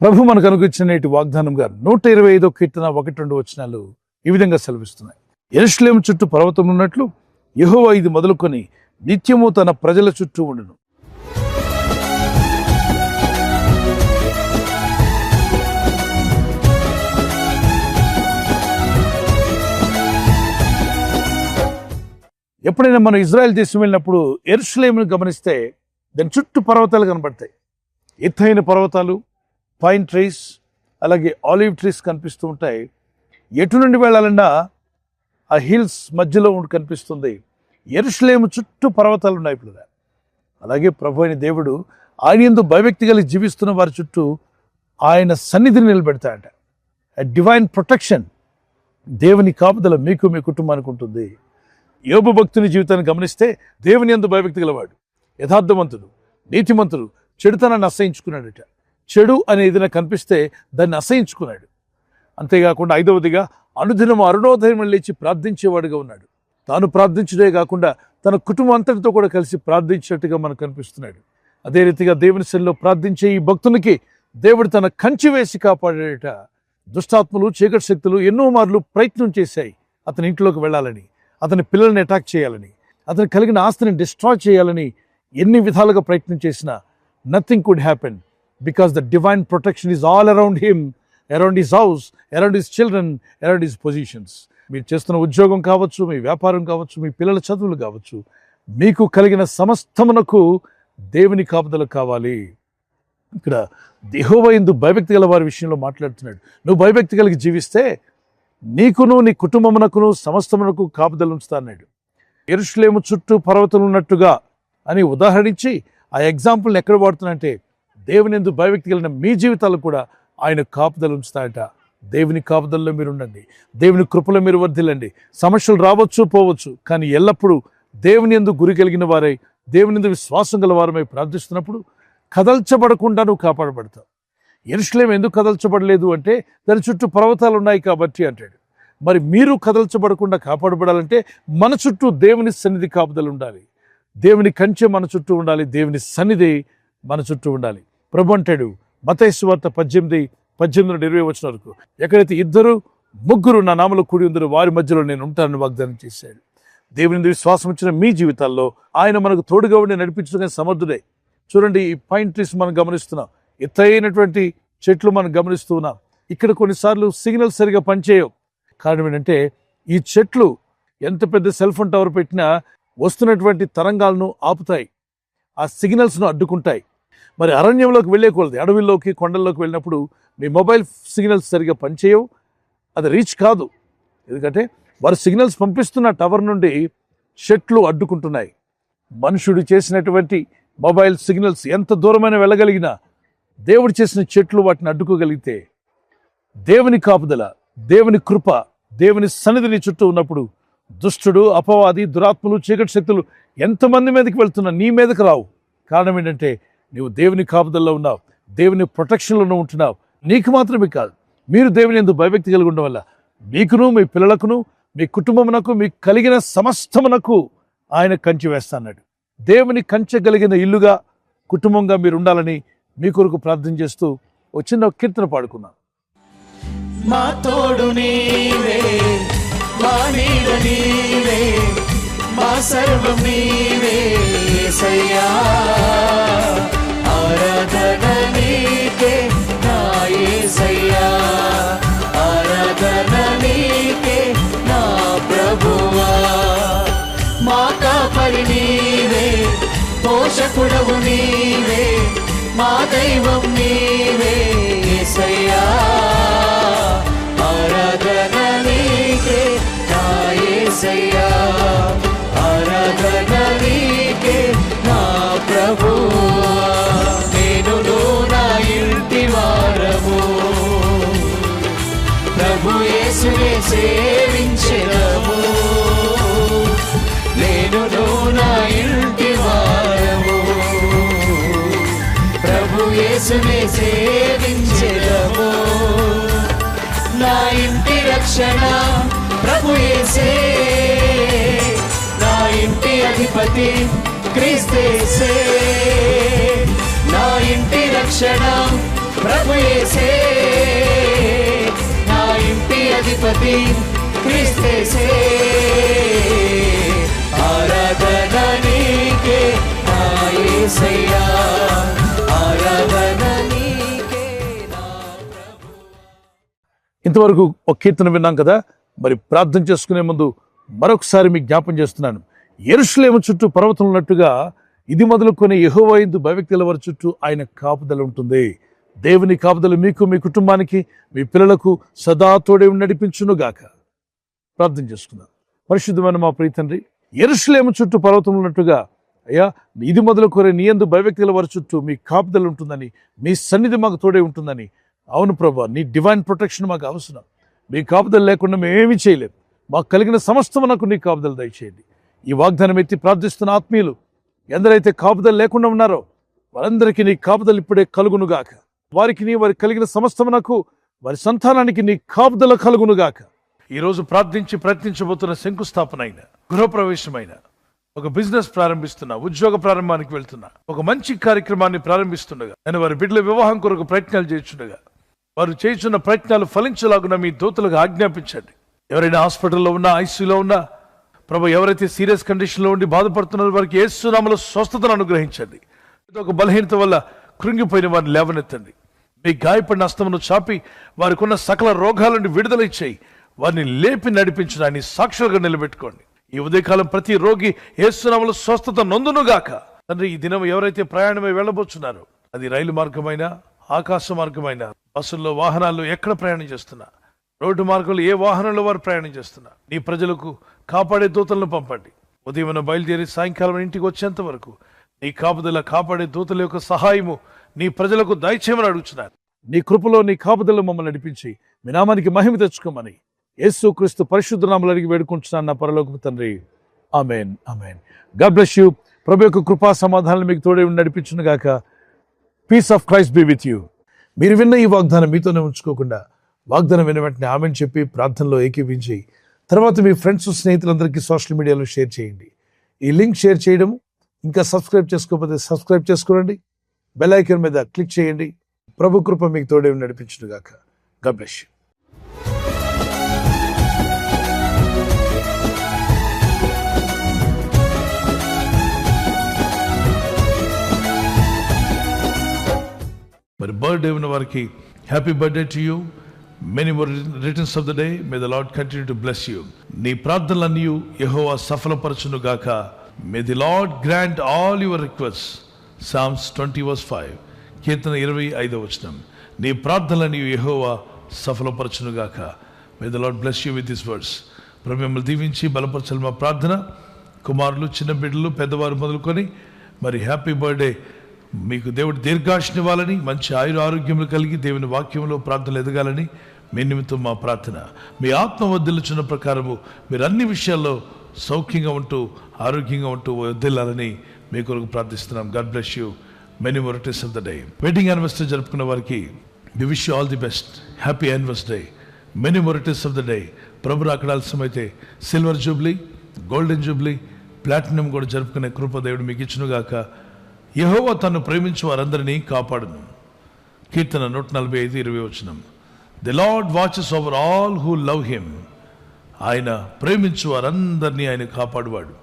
ప్రభు మనకు అనుగ్రహించిన నేటి వాగ్దానంగా 125 కీర్తన 1-2 వచనాలు ఈ విధంగా సెలవిస్తున్నాయి. యెరూషలేము చుట్టూ పర్వతం ఉన్నట్లు యెహోవా ఇది మొదలుకొని నిత్యము తన ప్రజల చుట్టూ ఉండును. ఎప్పుడైనా మనం ఇజ్రాయెల్ దేశం వెళ్ళినప్పుడు యెరూషలేమును గమనిస్తే దాని చుట్టూ పర్వతాలు కనబడతాయి. ఎత్తైన పర్వతాలు, పైన్ ట్రీస్, అలాగే ఆలివ్ ట్రీస్ కనిపిస్తూ ఉంటాయి. ఎటు నుండి వెళ్ళాలన్నా ఆ హిల్స్ మధ్యలో కనిపిస్తుంది. యెరూషలేము చుట్టూ పర్వతాలు ఉన్నాయి. ఇప్పుడు అలాగే ప్రభు అయిన దేవుడు ఆయన యందు భయభక్తి కలిగి జీవిస్తున్న వారి చుట్టూ ఆయన సన్నిధిని నిలబెడతాడట. డివైన్ ప్రొటెక్షన్, దేవుని కాపుదల మీకు మీ కుటుంబానికి ఉంటుంది. యోబు భక్తుని జీవితాన్ని గమనిస్తే దేవుని యందు భయభక్తి గలవాడు, యథార్థవంతుడు, నీతిమంతుడు, చెడుతనాన్ని అసహించుకున్నాడట. చెడు అనేది నాకు కనిపిస్తే దాన్ని అసహించుకున్నాడు. అంతేకాకుండా 5వదిగా అనుదినం అరుణోదయం లేచి ప్రార్థించేవాడుగా ఉన్నాడు. తాను ప్రార్థించడే కాకుండా తన కుటుంబం అంతటితో కూడా కలిసి ప్రార్థించినట్టుగా మనకు కనిపిస్తున్నాడు. అదే రీతిగా దేవుని సన్నిధిలో ప్రార్థించే ఈ భక్తునికి దేవుడు తన కంచి వేసి కాపాడాడట. దుష్టాత్మలు, చీకటి శక్తులు ఎన్నో మార్లు ప్రయత్నం చేశాయి అతని ఇంట్లోకి వెళ్ళాలని, అతని పిల్లల్ని అటాక్ చేయాలని, అతను కలిగిన ఆస్తిని డిస్ట్రాయ్ చేయాలని ఎన్ని విధాలుగా ప్రయత్నం చేసినా nothing could happen because the divine protection is all around him, around his house, around his children, around his positions. మీరు చేస్తున్న ఉద్యోగం కావచ్చు, మీ వ్యాపారం కావచ్చు, మీ పిల్లల చదువులు కావచ్చు, మీకు కలిగిన సమస్తమునకు దేవుని కాపుదల కావాలి. ఇక్కడ యెహోవా యందు భయభక్తి గల వారి విషయంలో మాట్లాడుతున్నాడు. నువ్వు భయభక్తి కలిగి జీవిస్తే నీకును నీ కుటుంబమునకును సమస్తమునకు కాపుదల ఉంచుతా అన్నాడు. యెరూషలేము చుట్టూ పర్వతం ఉన్నట్టుగా అని ఉదాహరించి ఆ ఎగ్జాంపుల్ని ఎక్కడ వాడుతున్నంటే దేవుని యందు భయభక్తి కలిగిన మీ జీవితాలు కూడా ఆయన కాపుదల ఉంచుతాయట. దేవుని కాపుదలలో మీరు ఉండండి, దేవుని కృపలో మీరు వర్ధిల్లండి. సమస్యలు రావచ్చు పోవచ్చు, కానీ ఎల్లప్పుడూ దేవుని యందు గురి కలిగిన వారై, దేవుని యందు విశ్వాసం గల వారమై ప్రార్థిస్తున్నప్పుడు కదల్చబడకుండా నువ్వు కాపాడబడతావు. యెరూషలేము ఎందుకు కదల్చబడలేదు అంటే దాని చుట్టూ పర్వతాలు ఉన్నాయి కాబట్టి అంటాడు. మరి మీరు కదల్చబడకుండా కాపాడబడాలంటే మన చుట్టూ దేవుని సన్నిధి కాపుదల ఉండాలి, దేవుని కంచె మన చుట్టూ ఉండాలి, దేవుని సన్నిధి మన చుట్టూ ఉండాలి. ప్రభు అంటాడు మత్తయి సువార్త 18:20 వచనం వరకు, ఎక్కడైతే 2-3 నా నామములో కూడి ఉందరో వారి మధ్యలో నేను ఉంటానని వాగ్దానం చేశాడు. దేవుని విశ్వాసం వచ్చిన మీ జీవితాల్లో ఆయన మనకు తోడుగా ఉండి నడిపించడానికి సమర్థుడే. చూడండి, ఈ పైన్ ట్రీస్ మనం గమనిస్తున్నాం, ఎత్తైనటువంటి చెట్లు మనం గమనిస్తూ ఉన్నాం. ఇక్కడ కొన్నిసార్లు సిగ్నల్స్ సరిగా పనిచేయవు. కారణం ఏంటంటే ఈ చెట్లు ఎంత పెద్ద సెల్ ఫోన్ టవర్ పెట్టినా వస్తున్నటువంటి తరంగాలను ఆపుతాయి, ఆ సిగ్నల్స్ను అడ్డుకుంటాయి. మరి అరణ్యంలోకి వెళ్ళేకూడదు, అడవిలోకి కొండల్లోకి వెళ్ళినప్పుడు మీ మొబైల్ సిగ్నల్స్ సరిగా పనిచేయవు, అది రీచ్ కాదు. ఎందుకంటే వారు సిగ్నల్స్ పంపిస్తున్న టవర్ నుండి చెట్లు అడ్డుకుంటున్నాయి. మనుషుడు చేసినటువంటి మొబైల్ సిగ్నల్స్ ఎంత దూరమైన వెళ్ళగలిగినా దేవుడు చేసిన చెట్లు వాటిని అడ్డుకోగలిగితే దేవుని కాపుదల, దేవుని కృప, దేవుని సన్నిధిని చుట్టూ ఉన్నప్పుడు దుష్టుడు, అపవాది, దురాత్మలు, చీకటి శక్తులు ఎంతమంది మీదకి వెళ్తున్నా నీ మీదకి రావు. కారణం ఏంటంటే నువ్వు దేవుని కాపుదల్లో ఉన్నావు, దేవుని ప్రొటెక్షన్లో ఉంటున్నావు. నీకు మాత్రమే కాదు, మీరు దేవుని యందు భయభక్తి కలిగి ఉండడం వల్ల మీకును, మీ పిల్లలకును, మీ కుటుంబమునకు, మీకు కలిగిన సమస్తమునకు ఆయన కంచె వేస్తాన్నాడు. దేవుని కంచె కలిగిన ఇల్లుగా, కుటుంబంగా మీరు ఉండాలని మీ కొరకు ప్రార్థన చేస్తూ ఒక చిన్న కీర్తన పాడుకున్నాం. మా తోడు నీవే, మా నీడ నీవే, మా సర్వం నీవే యేసయ్యా. ఆరాధన నీకే నా యేసయ్యా, ఆరాధన నీకే నా ప్రభువా. మా కాపరి నీవే, పోషకుడవు నీవే, మా దైవం నీవే యేసయ్యా. ఆరాధన నీకే నా యేసయ్యా, ఆరాధన నీకే నా ప్రభువా. నేను నా ఇంటి వారము ప్రభు యేసునే సేవించెదము. నేను నా ఇంటి వారము ప్రభు యేసునే సేవించెదము. నా ఇంటి రక్షణ ప్రభు యేసే, నా ఇంటి అధిపతి క్రీస్తు యేసే. నా ఇంటి రక్షణ ప్రభు యేసే నా ఇంటి అధిపతి క్రీస్తేసే ఆరాధన నీకే నా యేసయ్యా ఆరాధన నీకే నా ప్రభు. ఇంతవరకు ఒక కీర్తన విన్నాం కదా. మరి ప్రార్థన చేసుకునే ముందు మరొకసారి మీకు జ్ఞాపం చేస్తున్నాను. యెరూషలేము చుట్టూ పర్వతం ఉన్నట్టుగా ఇది మొదలుకొని యెహోవా యందు భయభక్తుల వారి చుట్టూ ఆయన కాపుదల ఉంటుంది. దేవుని కాపుదల మీకు, మీ కుటుంబానికి, మీ పిల్లలకు సదా తోడే నడిపించును గాక. ప్రార్థన చేసుకుందాం. పరిశుద్ధమైన మా ప్రియ తండ్రి, యెరూషలేము చుట్టూ పర్వతం ఉన్నట్టుగా అయ్యా ఇది మొదలుకొని నీ యందు భయభక్తుల వారి చుట్టూ మీ కాపుదల ఉంటుందని, మీ సన్నిధి మాకు తోడే ఉంటుందని. అవును ప్రభా, నీ డివైన్ ప్రొటెక్షన్ మాకు అవసరం. మీ కాపుదల లేకుండా మేమేమీ చేయలేము. మాకు కలిగిన సమస్తమునకు నీ కాపుదల దయచేయండి. ఈ వాగ్దానం ఎత్తి ప్రార్థిస్తున్న ఆత్మీయులు ఎందరైతే కాపుదల లేకుండా ఉన్నారో వారందరికీ నీ కాపుదల ఇప్పుడే కలుగునుగాక. వారికి వారికి కలిగిన సమస్తమునకు, వారి సంతానానికి నీ కాపుదల కలుగునుగాక. ఈరోజు ప్రార్థించి ప్రయత్నించబోతున్న శంకుస్థాపన అయిన, గృహప్రవేశమైన, ఒక బిజినెస్ ప్రారంభిస్తున్నా, ఉద్యోగ ప్రారంభానికి వెళ్తున్నా, ఒక మంచి కార్యక్రమాన్ని ప్రారంభిస్తుండగా, నేను వారి బిడ్డల వివాహం కొరకు ప్రయత్నాలు చేస్తుండగా, వారు చేస్తున్న ప్రయత్నాలు ఫలించలాగున మీ దూతలకు ఆజ్ఞాపించండి. ఎవరైనా హాస్పిటల్లో ఉన్నా, ఐసీయూలో ఉన్నా ప్రభు, ఎవరైతే సీరియస్ కండిషన్లో ఉండి బాధపడుతున్నారో వారికి యేసు నామములో స్వస్థతను అనుగ్రహించండి. ఒక బలహీనత వల్ల కృంగిపోయిన వారిని లేవనెత్తండి. మీ గాయపడిన హస్తమును చాపి వారికి ఉన్న సకల రోగాల నుండి విడుదల ఇచ్చేయి. వారిని లేపి నడిపించడాన్ని సాక్షులుగా నిలబెట్టుకోండి. ఈ ఉదయకాలం ప్రతి రోగి యేసు నామములో స్వస్థత నొందునుగాక. తండ్రి, ఈ దినం ఎవరైతే ప్రయాణమై వెళ్ళబోతున్నారో, అది రైలు మార్గమైనా, ఆకాశ మార్గమైనా, బస్సుల్లో, వాహనాల్లో ఎక్కడ ప్రయాణం చేస్తున్నా, రోడ్డు మార్గంలో ఏ వాహనంలో వారు ప్రయాణం చేస్తున్నా, నీ ప్రజలకు కాపాడే దూతలను పంపండి. ఉదయం బయలుదేరి సాయంకాలం ఇంటికి వచ్చేంత వరకు నీ కాపుదల, కాపాడే దూతల యొక్క సహాయము నీ ప్రజలకు దయచేయమని అడుగుతున్నారు. నీ కృపలో, నీ కాపుదల మమ్మల్ని నడిపించి మీ నామానికి మహిమ తెచ్చుకోమని యేసుక్రీస్తు పరిశుద్ధ నామములో అడిగి వేడుకుంటున్నాను నా పరలోకపు తండ్రి. ఆమేన్, ఆమేన్. God bless you. ప్రభు యొక్క కృపా సమాధానాలు మీకు తోడే నడిపించును గాక. Peace of Christ be with you. మీరు విన్న ఈ వాగ్దానం మీతోనే ఉంచుకోకుండా, వాగ్దానం విన్న వెంటనే ఆమెన్ చెప్పి ప్రార్థనలో ఏకీవించి తర్వాత మీ ఫ్రెండ్స్, స్నేహితులందరికీ సోషల్ మీడియాలో షేర్ చేయండి. ఈ లింక్ షేర్ చేయడం, ఇంకా సబ్స్క్రైబ్ చేసుకోకపోతే సబ్స్క్రైబ్ చేసుకోండి. బెల్ ఐకాన్ మీద క్లిక్ చేయండి. ప్రభు కృప మీకు తోడే నడిపించును గాక. God bless you. మరి బర్త్డే ఉన్న వారికి happy birthday to you. Many more returns of the day. May the lord continue to bless you. నీ ప్రార్థనలన్నీ యెహోవా సఫలపరచును గాక. May the lord grant all your request. Psalms 20:5. కీర్తన 25. నీ ప్రార్థనలన్నీ యెహోవా సఫలపరచును గాక. May the lord bless you with this words. ప్రభు మిమ్మల్ని దీవించి బలపరచాలి మా ప్రార్థన. కుమారులు, చిన్న బిడ్డలు, పెద్దవారు మొదలుకొని మరి హ్యాపీ బర్త్డే. మీకు దేవుడు దీర్ఘాయుష్ని ఇవ్వాలని, మంచి ఆరోగ్యములు కలిగి దేవుని వాక్యంలో ప్రార్థనలు ఎదగాలని మీ నిమిత్తం మా ప్రార్థన. మీ ఆత్మ వర్ధిల్లుచున్న ప్రకారము మీరు అన్ని విషయాల్లో సౌఖ్యంగా ఉంటూ, ఆరోగ్యంగా ఉంటూ వర్ధిల్లాలని మీ కొరకు ప్రార్థిస్తున్నాం. God bless you. Many more returns of the day. Wedding anniversary జరుపుకున్న వారికి we wish you all the best. Happy anniversary. Many more returns of the day. ప్రభు రాకడ ఆలస్యమైతే silver jubilee, golden jubilee, platinum కూడా జరుపుకునే కృప దేవుడు మీకు ఇచ్చునుగాక. యెహోవా తను ప్రేమించు వారందరినీ కాపాడును. కీర్తన 145:20. The lord watches over all who love him. ఆయన ప్రేమించు వారందరినీ ఆయన కాపాడువాడు.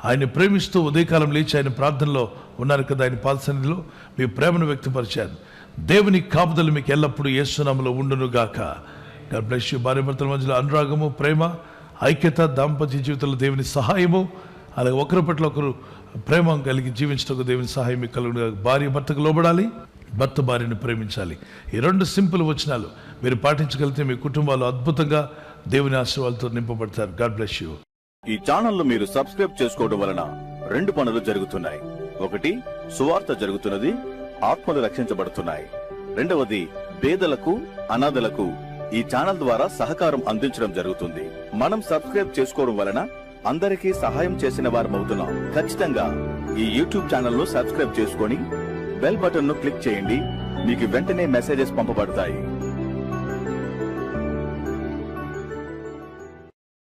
ఆయన ప్రేమిస్తూ ఉదయకాలం లేచి ఆయన ప్రార్థనలో ఉన్నారు కదా, ఆయన పాద సన్నిధిలో మీ ప్రేమను వ్యక్తపరిచారు. దేవుని కాపుదలు మీకు ఎల్లప్పుడూ యేసు నామములో ఉండును గాక. God bless you. భార్యాభర్తల మధ్యలో అనురాగము, ప్రేమ, ఐక్యత, దాంపత్య జీవితంలో దేవుని సహాయము, అలాగే ఒకరి పట్ల ఒకరు ప్రేమ కలిగి జీవించడానికి దేవుని సహాయం మీకు కలుగును. భార్య భర్తకు లోబడాలి, భర్త భార్యను ప్రేమించాలి. ఈ 2 సింపుల్ వచనాలు మీరు పాటించగలిగితే మీ కుటుంబాలు అద్భుతంగా దేవుని ఆశీర్వాదాలతో నింపబడతారు. God bless you. ఈ ఛానల్ మీరు సబ్స్క్రైబ్ చేసుకోవడం వలన 2 పనులు జరుగుతున్నాయి. 1, సువార్త జరుగుతున్నది, ఆత్మలు రక్షించబడుతున్నాయి. 2వది, పేదలకు, అనాథలకు ఈ ఛానల్ ద్వారా సహకారం అందించడం జరుగుతుంది. మనం సబ్స్క్రైబ్ చేసుకోవడం వలన అందరికీ సహాయం చేసిన వారమవుతున్నాం. ఖచ్చితంగా ఈ యూట్యూబ్ ఛానల్ ను సబ్స్క్రైబ్ చేసుకొని బెల్ బటన్ ను క్లిక్ చేయండి. మీకు వెంటనే మెసేజెస్ పంపబడతాయి.